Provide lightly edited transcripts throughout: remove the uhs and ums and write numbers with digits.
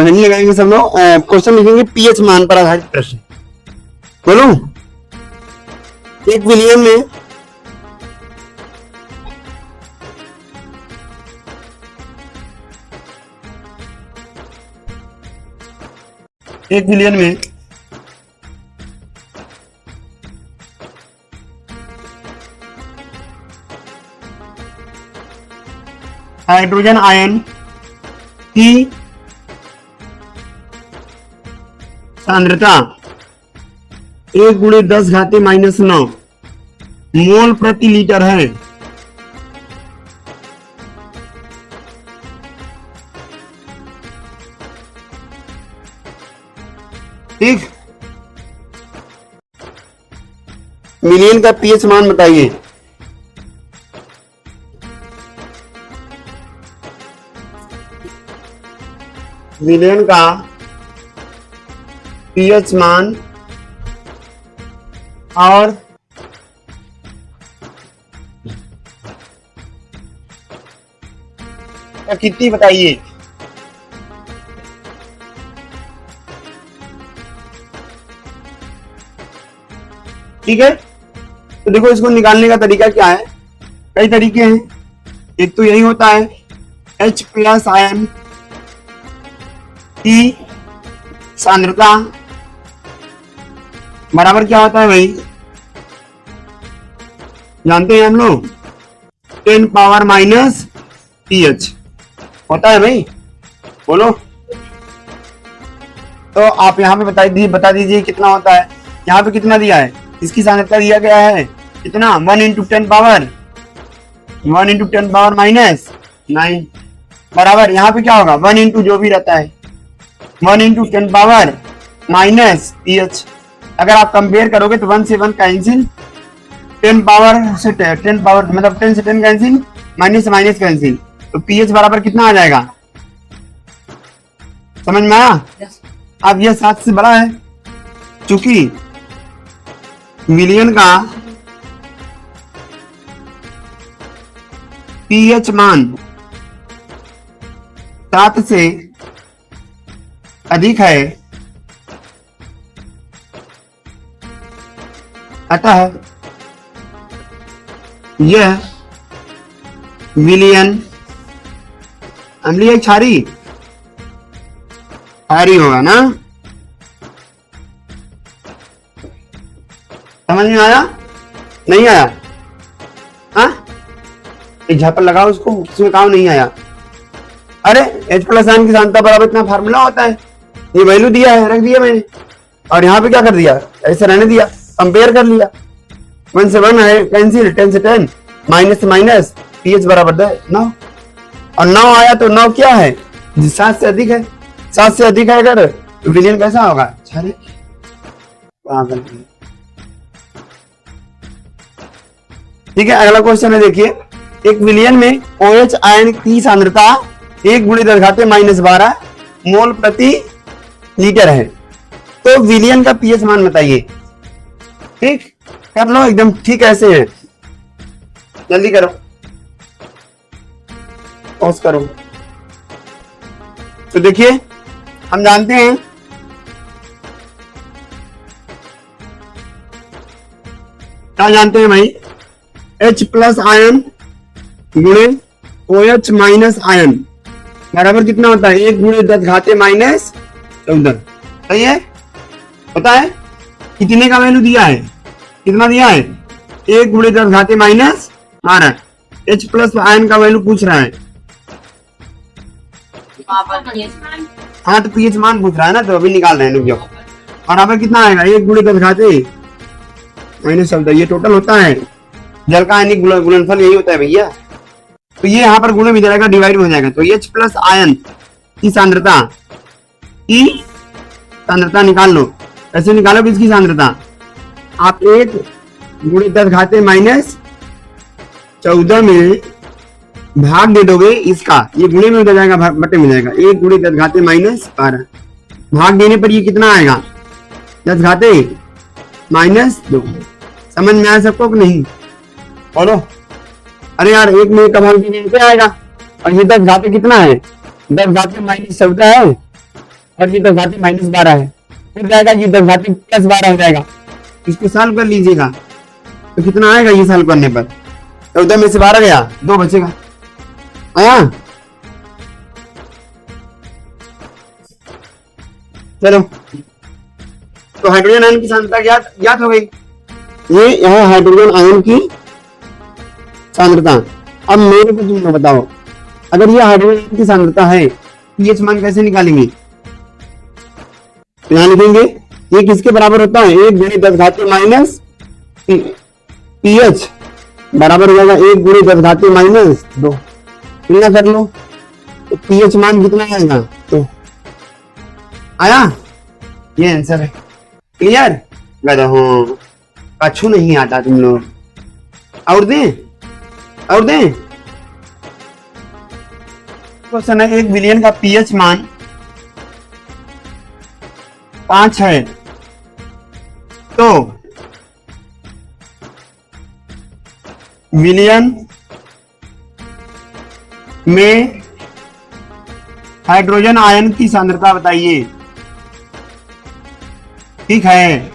सावधानी लगाएंगे सब लोग। क्वेश्चन लिखेंगे पीएच मान पर आधारित प्रश्न। बोलो, 1 विलियन में हाइड्रोजन आयन की सांद्रता 1×10⁻⁹ मोल प्रति लीटर है। ठीक, मिलियन का पीएच मान बताइए। मिलियन का पीएच मान और कितनी बताइए। ठीक है, तो देखो इसको निकालने का तरीका क्या है, कई तरीके हैं। एक तो यही होता है H+ आयन की सांद्रता बराबर क्या होता है भाई, जानते हैं हम लोग, 10⁻⁻ pH होता है भाई। बोलो, तो आप यहाँ पे बता दीजिए कितना होता है। यहाँ पे कितना दिया है, इसकी सांद्रता दिया गया है कितना, 1 × 10⁻⁻9 बराबर यहाँ पे क्या होगा, 1 × जो भी रहता है 1 × 10⁻⁻ pH। अगर आप कंपेयर करोगे तो 1 से 1 कैंसिल, 10 से 10 मतलब 10 से 10 कैंसिल, माइनस से माइनस कैंसिल, तो pH बराबर कितना आ जाएगा, समझ में आया। अब यह 7 से बड़ा है, चूंकि मिलियन का pH मान 7 से अधिक है, अतः यह मिलियन अम्लीय क्षारी होगा ना। समझ में आया, नहीं आया? हाँ, एक झापड़ लगाओ उसको, उसमें काम नहीं आया। अरे H+ आयन की सांद्रता बराबर इतना फार्मूला होता है, ये वैल्यू दिया है, रख दिया मैंने, और यहाँ पे क्या कर दिया, ऐसे रहने दिया, कंपेयर कर लिया, 1 से 1 है कैंसिल, 10 से 10, माइनस से माइनस, pH बराबर 9, और 9 आया तो 9 क्या है, 7 से अधिक है। 7 से अधिक है अगर, तो विलियन कैसा होगा, क्षारी। ठीक है, अगला क्वेश्चन है, देखिए, एक विलियन में OH आयन की सांद्रता 1×10⁻12 मोल प्रति लीटर है, तो विलियन का पीएच मान बताइए। ठीक, कर लो एकदम ठीक, ऐसे है, जल्दी करो, पॉज करो। तो देखिए, हम जानते हैं क्या जानते हैं भाई, H+ आयन गुणे OH- आयन बराबर कितना होता है, 1×10⁻⁻14। सही है, पता है कितने का वैल्यू दिया है, कितना दिया है, 1×10⁻12। H+ आयन का वैल्यू पूछ रहा है, हाँ तो पीएच मान पूछ रहा है ना, तो अभी निकाल रहे हैं। बराबर कितना आएगा, 1×10⁻⁻14। ये टोटल होता है जल का आयनिक गुणनफल, यही होता है भैया। तो ये यहाँ पर गुणे भी जाएगा, डिवाइड हो जाएगा, तो H+ आयन की सांद्रता निकाल लो। ऐसे निकालो किसकी सांद्रता, आप 1×10⁻14 में भाग दे दोगे इसका, ये गुणे में हो जाएगा, बटे में जाएगा, 1×10⁻12। भाग देने पर ये कितना आएगा, 10⁻−2। समझ में आया सबको कि नहीं, बोलो। अरे यार, 1 में का भाग देने पे आएगा, और ये 10 घाते कितना है, 10⁻14 है, और ये 10 घाती -12 है, फिर जाएगा ये 10 घाती +12 हो जाएगा। इसको सॉल्व कर लीजिएगा तो कितना आएगा ये सॉल्व करने पर? 14 में से 12 गया, 2 बचेगा। आया? चलो, तो हाइड्रोजन आयन की सांद्रता ज्ञात हो गई। ये है हाइड्रोजन आयन की सांद्रता। अब मेरे को तुम बताओ, अगर ये हाइड्रोजन आयन की सांद्रता है, पीएच मान कैसे निकालेंगे? यहाँ लिखेंगे ये किसके बराबर होता है? 1 × 10 घाती माइनस पीएच बराबर हो जाएगा 1 × 10 घाती -2। तुलना कर लो तो पीएच मान कितना आएगा? तो आया, ये आंसर है। क्लियर? गधों, कछु नहीं आता तुम लोग। और दें क्वेश्चन है, 1 विलियन का पीएच मान 5 है, तो विलियन में हाइड्रोजन आयन की सांद्रता बताइए। ठीक है,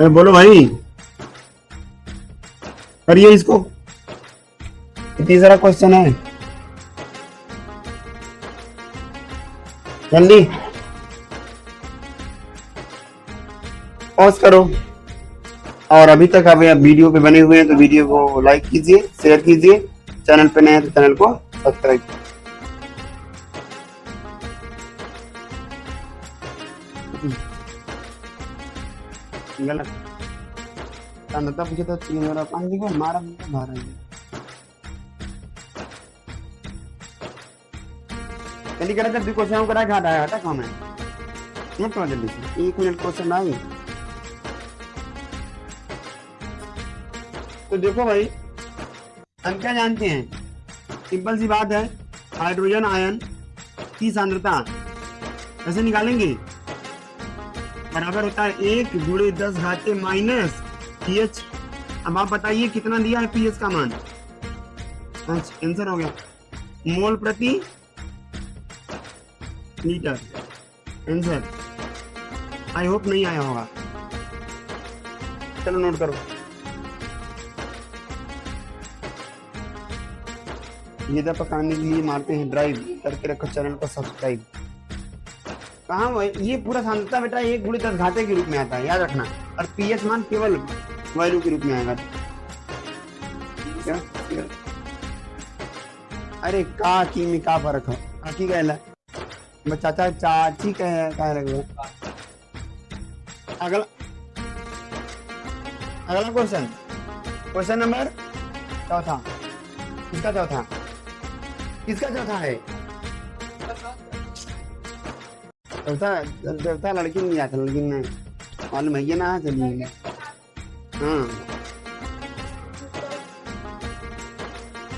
बोलो भाई, करिए इसको। तीसरा क्वेश्चन है, जल्दी पॉज करो। और अभी तक आप वीडियो पे बने हुए हैं तो वीडियो को लाइक कीजिए, शेयर कीजिए, चैनल पे नए हैं तो चैनल को सब्सक्राइब। गलत सांद्रता पूछे तो 3 को मारा 12। जल्दी करा, जब भी क्वेश्चन करा घाटा है, हटा कम है, नोट करो जल्दी से। 1 मिनट क्वेश्चन आई तो देखो भाई, हम क्या जानते हैं? सिंपल सी बात है, हाइड्रोजन आयन की सांद्रता कैसे निकालेंगे? बराबर होता है 1 × 10 घाती माइनस पीएच। अब आप बताइए कितना दिया है पीएच का मान? आंसर हो गया मोल प्रति लीटर। आंसर आई होप नहीं आया होगा। चलो नोट करो। ये दफा पकाने के लिए मारते हैं ड्राइव, करके रखो चैनल को सब्सक्राइब। कहाँ वो ये पूरा सांद्रता बेटा 1 × 10 घाते के रूप में आता है, याद रखना। और पीएच मान केवल वैल्यू के रूप में आएगा। क्या? अरे का की में का फर्क हो? काकी कहला चाचा चाची कह लगे। अगला क्वेश्चन नंबर चौथा। किसका चौथा है? चौथा लड़की नहीं आता, लड़की नहीं मालूम है ये ना। चलिए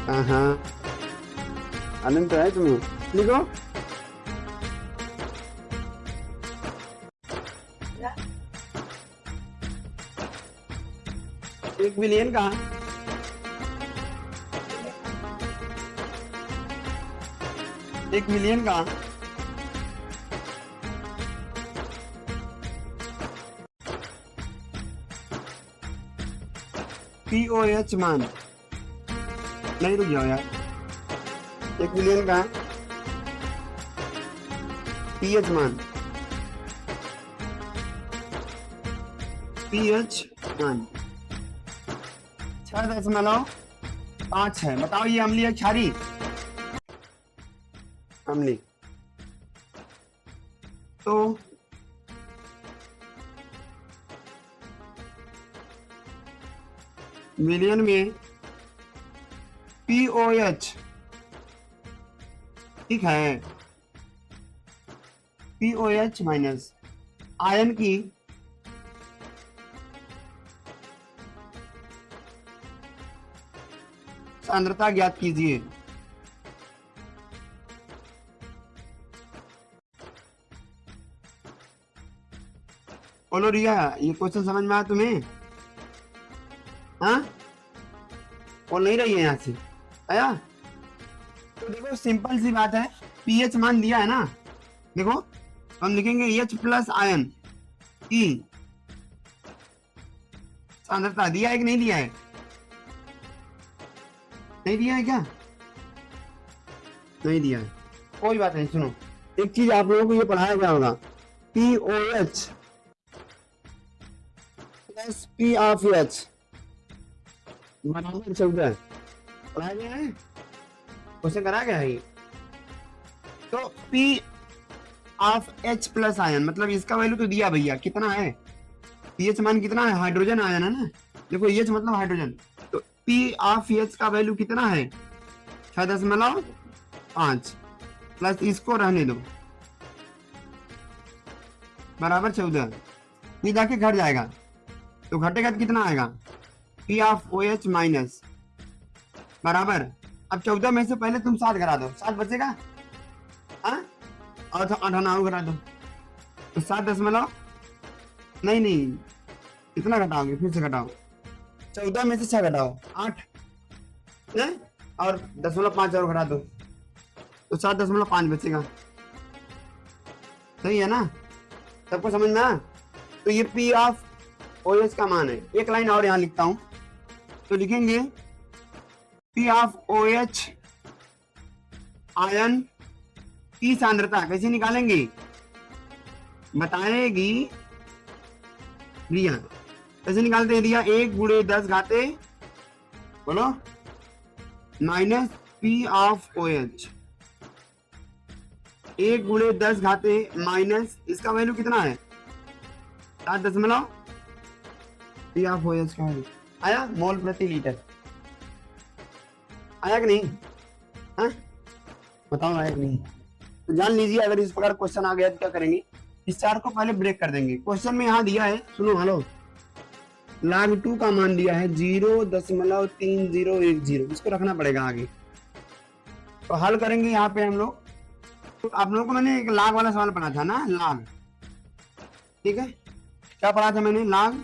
हाँ आनंद तो है तुम्हें। लिखो एक विलियन का पीओएच मान, नहीं रुक जाओ यार, 1 विलियन का पीएच मान 6.5 है। बताओ ये अम्लीय है क्षारी? अम्लीय। तो विलियन में पीओएच, ठीक है, पीओएच माइनस आयन की सांद्रता ज्ञात कीजिए। बोलो रिया, ये क्वेश्चन समझ में आया तुम्हें? हाँ, बोल नहीं रही है यहाँ से आया? तो देखो सिंपल सी बात है, पीएच मान दिया है ना, देखो हम लिखेंगे एच प्लस आयन की सांद्रता दिया है कि नहीं दिया है? नहीं दिया है क्या? नहीं दिया है, कोई बात नहीं। सुनो, एक चीज आप लोगों को ये पढ़ाया गया होगा, POH plus P of H बराबर 14 पढ़ाया गया है, क्वेश्चन कराया गया है ये। तो P of H plus ion मतलब इसका वैल्यू तो दिया भैया, कितना है? पीएच मान कितना है? हाइड्रोजन आयन है ना, देखो एच मतलब हाइड्रोजन, तो P ऑफ H का वैल्यू कितना है? 6.5 प्लस इसको रहने दो बराबर 14, ये जाके घट जाएगा, तो घटेगा तो कितना आएगा? P ऑफ OH माइनस बराबर, अब 14 में से पहले तुम 7 करा दो, 7 बचेगा, हाँ, और 8 करा दो, तो 7 नहीं कितना घटाओगे? फिर से घटाओ, 14 में से 6 घटाओ 8 है? और 0.5 और घटा दो, तो 7.5 बचेगा। सही है ना? सबको समझ में आया? तो ये P ऑफ OH का मान है। एक लाइन और यहां लिखता हूं, तो लिखेंगे P ऑफ OH आयन की सांद्रता कैसे निकालेंगे बताएगी रिया। कैसे निकालते हैं रिया? 1 × 10 बोलो minus P of OH, 1 × 10 minus इसका वैल्यू कितना है? 7 P ऑफ OH का वैल्यू आया मोल प्रति लीटर, आया कि नहीं? हाँ बताओ आया कि नहीं? तो जान लीजिए, अगर इस प्रकार क्वेश्चन आ गया तो क्या करेंगे? इस चार को पहले ब्रेक कर देंगे। क्वेश्चन में यहाँ दिया है, सुनो हेलो, log 2 का मान दिया है 0.3010, इसको रखना पड़ेगा आगे, तो हल करेंगे यहाँ पे हम लोग। तो आप लोगों को मैंने एक लाग वाला सवाल पढ़ा था ना, लाग, ठीक है, क्या पढ़ा था मैंने? लाग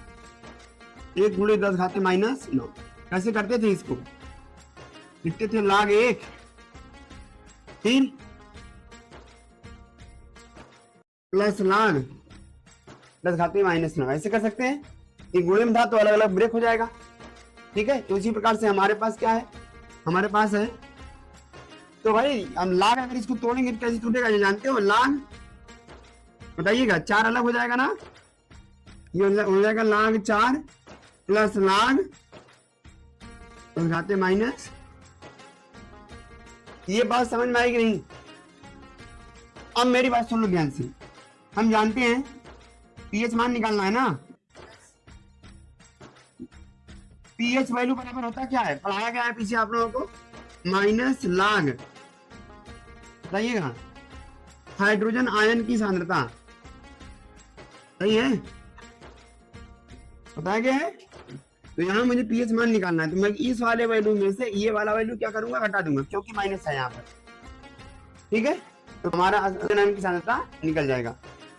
1 × 10⁻⁹। कैसे करते थे इसको? लिखते थे लाग 1 फिर प्लस लाग 10⁻⁹, ऐसे कर सकते हैं। ये गुणे में था तो अलग अलग ब्रेक हो जाएगा, ठीक है। तो इसी प्रकार से हमारे पास क्या है? हमारे पास है, तो भाई हम लाग अगर इसको तोड़ेंगे तो कैसे टूटेगा ये जानते हो? लाग बताइएगा, 4 अलग हो जाएगा ना, ये हो जाएगा लाग 4 प्लस लाग 10⁻⁻। ये बात समझ में आएगी नहीं? अब मेरी बात सुन लो ध्यान से। हम जानते हैं पीएच मान निकालना है ना, पीएच वैल्यू बराबर होता क्या है? पढ़ाया गया है पीछे आप लोगों को, माइनस लाग, बताइएगा, हाइड्रोजन आयन की सांद्रता, सही है, बताया गया है। तो यहाँ मुझे पीएच मान निकालना है, तो मैं इस वाले वैल्यू में से ये वाला वैल्यू क्या करूंगा? घटा दूंगा, क्योंकि माइनस है यहाँ पर, ठीक है। तो हमारा हाइड्रोजन आयन की सांद्रता निकल जाएगा।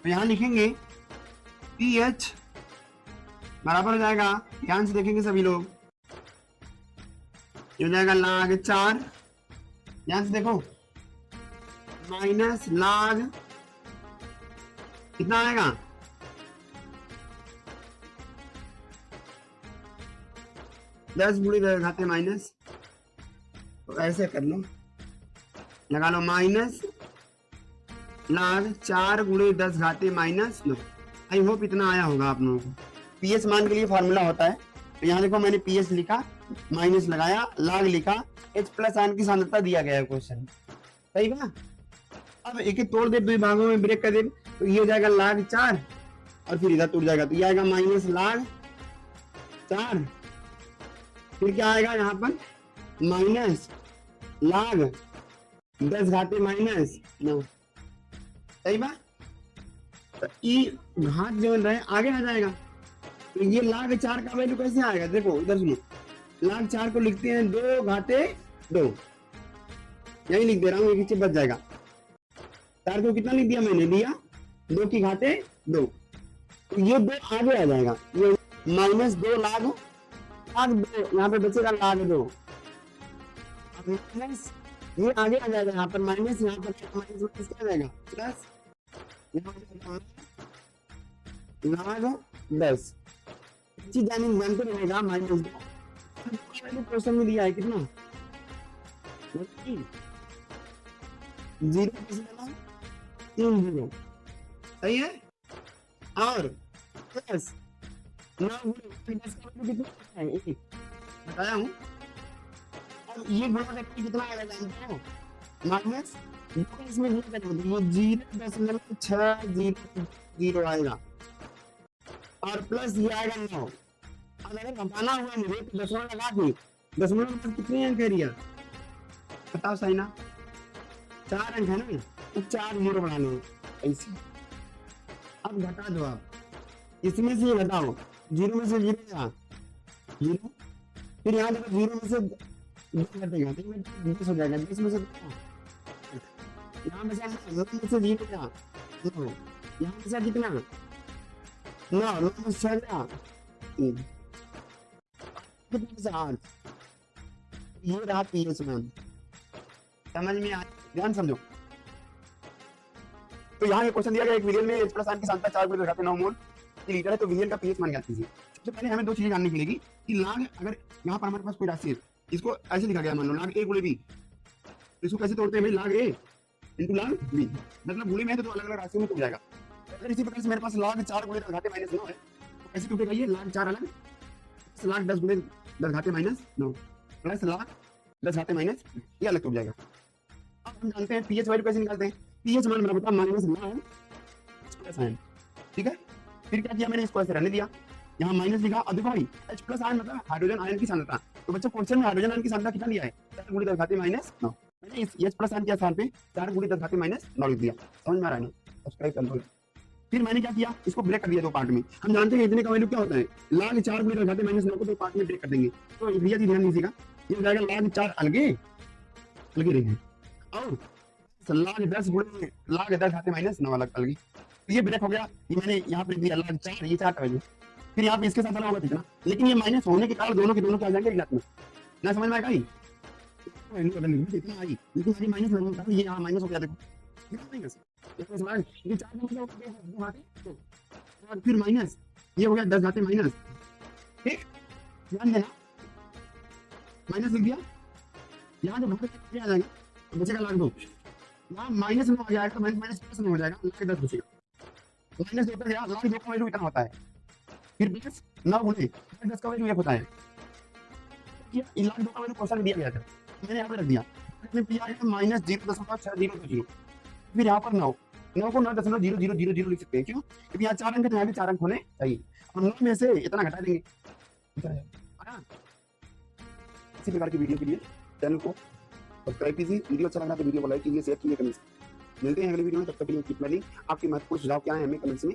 तो यहाँ लिखेंगे पीएच बराबर हो जाएगा, ध्यान से देखेंगे सभी लोग, ये हो जाएगा लाग 4, ध्यान से देखो, माइनस लाग कितना आएगा? 10 × 10⁻⁻। तो ऐसे कर लो, लगा लो माइनस लाग 4 × 10⁻⁻। आई होप इतना आया होगा आप लोगों को। पीएच मान के लिए फॉर्मूला होता है, तो यहाँ देखो मैंने पीएच लिखा, माइनस लगाया, लाग लिखा, H प्लस आयन की सांद्रता दिया गया है क्वेश्चन, सही है। अब एक एक तोड़ दे, 2 भागों में ब्रेक कर दे, तो ये हो जाएगा लाग 4 और फिर इधर टूट जाएगा, तो ये आएगा माइनस लाग 4, फिर क्या आएगा यहाँ पर? माइनस लाग 10⁻⁻⁹, सही बात। तो ई घात जो रहे आगे आ जाएगा, तो ये लाग 4 का वैल्यू कैसे आएगा? देखो इधर सुनो, लाग 4 को लिखते हैं 2/2, यही लिख दे रहा हूँ, एक बच जाएगा। 4 को कितना लिख दिया मैंने? दिया 2/2, तो ये 2 आगे आ जाएगा, ये माइनस 2 लाग 2, यहाँ पे बचेगा लाग 2, माइनस ये आगे आ जाएगा, यहाँ पर माइनस, यहाँ पर माइनस माइनस क्या आ जाएगा प्लस, यहाँ लाग 10 चीज जानते रहेगा माइनस का क्वेश्चन में दिया है कितना 0 3 0 सही है। और प्लस 9 कितना है 1 बताया हूँ। अब ये गुणा करके कितना आएगा जानते हो माइनस इसमें ये 0.600 आएगा और प्लस ये आएगा 9। अगर घटाना हुआ मुझे तो दशमलव लगा दी, दशमलव में कितने अंक एरिया बताओ सही ना, 4 अंक है ना, तो 4 0 बढ़ाने हैं ऐसे। अब घटा दो आप, इसमें से ये घटाओ, 0 में से 0 यहाँ 0, फिर यहाँ देखो 0 में से 10 घटेगा, 10 हो जाएगा, 10 में से यहाँ में से 0 क्या, यहाँ में से कितना 9 में से 6 ये रहा पीएच मान, समझ में आया, ध्यान समझो। तो यहाँ ये क्वेश्चन दिया गया एक विलियन में H प्लस आयन की सांद्रता 4 गुणा 9 मोल लीटर है, तो विलियन का पीएच मान ज्ञात कीजिए। सबसे पहले हमें दो चीजें जाननी पड़ेगी कि लाग, अगर यहाँ पर हमारे पास कोई राशि है, इसको ऐसे लिखा गया मान लो लाग ए गुणे बी, इसको कैसे तोड़ते हैं भाई, लाग ए इंटू लाग बी, मतलब गुणे में है तो अलग अलग राशियों में टूट जाएगा। अगर इसी प्रकार से मेरे पास लाग 4 गुणे 10 घाते माइनस 9 है, तो कैसे टूटेगा ये लाग 4 अलग, लाग 10 गुणे 10 घाते माइनस 9 प्लस लाग 10 घाते माइनस, ये अलग टूट जाएगा। अब हम जानते हैं पीएच वैल्यू कैसे निकालते हैं, पीएच मान बराबर माइनस 9 प्लस आयन, ठीक है। फिर क्या किया मैंने, इसको ऐसे रहने दिया, यहाँ माइनस लिखा। अब देखो भाई H प्लस आयन मतलब हाइड्रोजन आयन की सांद्रता, तो बच्चों क्वेश्चन में हाइड्रोजन आयन की सांद्रता कितना दिया है 4 गुणे 10 घाते माइनस 9, मैंने इस H प्लस आयन के स्थान पे 4 गुणे 10 घाते माइनस 9 लिख दिया। समझ में आ रहा है ना, सब्सक्राइब कर लो। फिर मैंने क्या किया, इसको ब्रेक कर दिया दो पार्ट में। हम जानते हैं इतने का वैल्यू क्या होता है, लाग 4 गुणे 10 घाते माइनस 9 को दो पार्ट में ब्रेक कर देंगे, तो भैया जी ध्यान दीजिएगा, ये हो जाएगा लाग 4 अलगे अलगे रहेंगे और लाग 10 गुणे लाग 10 घाते माइनस 9 अलग अलगे, ये ब्रेक हो गया। ये मैंने यहाँ पे दिया लाग 4, ये 4 का वैल्यू, फिर यहाँ पे इसके साथ होगा कितना, लेकिन ये माइनस होने के कारण दोनों के दोनों क्या आ जाएंगे ऋणात्मक, ना समझ में आएगा। वैल्यू अगर लिखी इतना आई, लेकिन हमारी माइनस वैल्यू था, ये यहाँ माइनस हो गया, देखो माइनस, ये 4 और फिर माइनस, ये हो गया 10 घाते माइनस, ठीक ध्यान देना, माइनस लिख दिया। यहाँ जो भाग आ जाएगा तो बचेगा लाग 2, यहाँ माइनस 9 हो जाएगा, माइनस प्लस 9 हो जाएगा, लाग 10 बचेगा, माइनस 2 पर गया, लाग 2 का वैल्यू इतना होता है, फिर प्लस 9 गुणे 10 का वैल्यू 1 होता है। लाग 2 का वैल्यू क्वेश्चन दिया गया था, मैंने यहाँ पे रख दिया, मैंने दिया है माइनस 0.6020, फिर यहाँ पर 9 को 9.0000 लिख सकते हैं, क्यों, क्योंकि यहाँ 4 अंक तो यहाँ भी 4 अंक होने चाहिए, और 9 में से इतना घटा देंगे। इसी प्रकार की वीडियो के लिए चैनल को सब्सक्राइब कीजिए, वीडियो अच्छा लगा तो वीडियो को लाइक कीजिए, शेयर कीजिए, कमेंट। मिलते हैं अगली वीडियो में, तब तक के लिए कीप लर्निंग। आपके महत्वपूर्ण सुझाव क्या है हमें कमेंट्स में